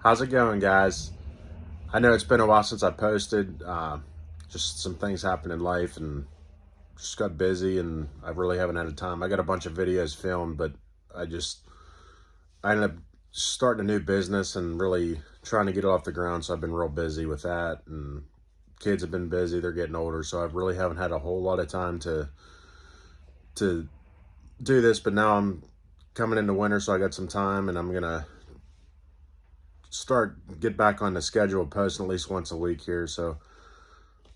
How's it going, guys? I know it's been a while since I posted. Just some things happened in life and just got busy, and I really haven't had the time. I got a bunch of videos filmed, but I just I ended up starting a new business and really trying to get it off the ground. So I've been real busy with that, and kids have been busy. They're getting older, so I really haven't had a whole lot of time to do this. But now I'm coming into winter, so I got some time, and I'm gonna get back on the schedule of posting at least once a week here. So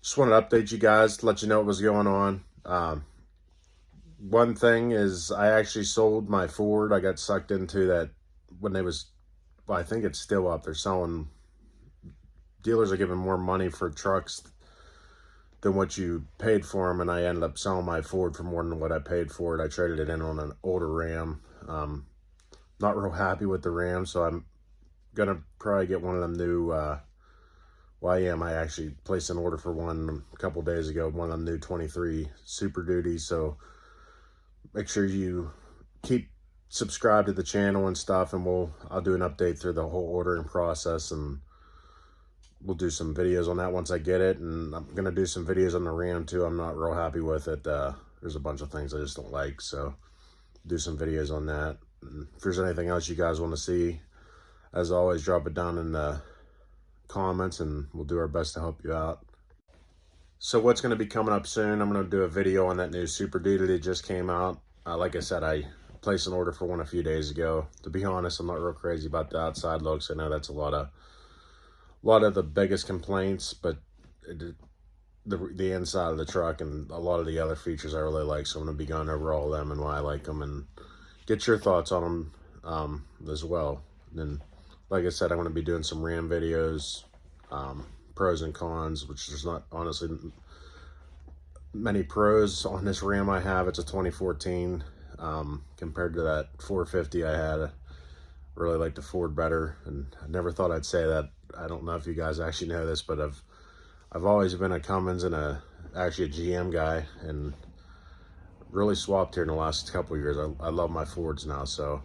just wanted to update you guys to let you know what was going on. One thing is I actually sold my Ford. I got sucked into that when they was, well, I think it's still up. They're selling, dealers are giving more money for trucks than what you paid for them, and I ended up selling my Ford for more than what I paid for it. I traded it in on an older Ram. Not real happy with the Ram, so I'm gonna probably get one of them new I actually placed an order for one a couple days ago, one of them new 23 Super Duties. So make sure you keep subscribed to the channel and stuff, and I'll do an update through the whole ordering process, and we'll do some videos on that once I get it. And I'm gonna do some videos on the Ram too. I'm not real happy with it. There's a bunch of things I just don't like, so do some videos on that. And if there's anything else you guys want to see, as always, drop it down in the comments and we'll do our best to help you out. So what's going to be coming up soon, I'm going to do a video on that new Super Duty that just came out. Like I said, I placed an order for one a few days ago. To be honest, I'm not real crazy about the outside looks. I know that's a lot of the biggest complaints, but the inside of the truck and a lot of the other features I really like. So I'm going to be going over all of them and why I like them, and get your thoughts on them as well. And then, like I said, I'm going to be doing some Ram videos, pros and cons, which there's not honestly many pros on this Ram I have. It's a 2014 compared to that 450 I had. I really like the Ford better, and I never thought I'd say that. I don't know if you guys actually know this, but I've always been a Cummins and actually a GM guy, and really swapped here in the last couple of years. I love my Fords now, so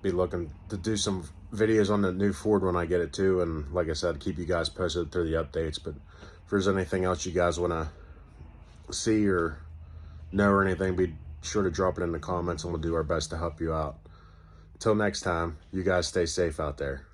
be looking to do some videos on the new Ford when I get it too. And like I said, keep you guys posted through the updates. But if there's anything else you guys want to see or know or anything, be sure to drop it in the comments and we'll do our best to help you out. Until next time, you guys stay safe out there.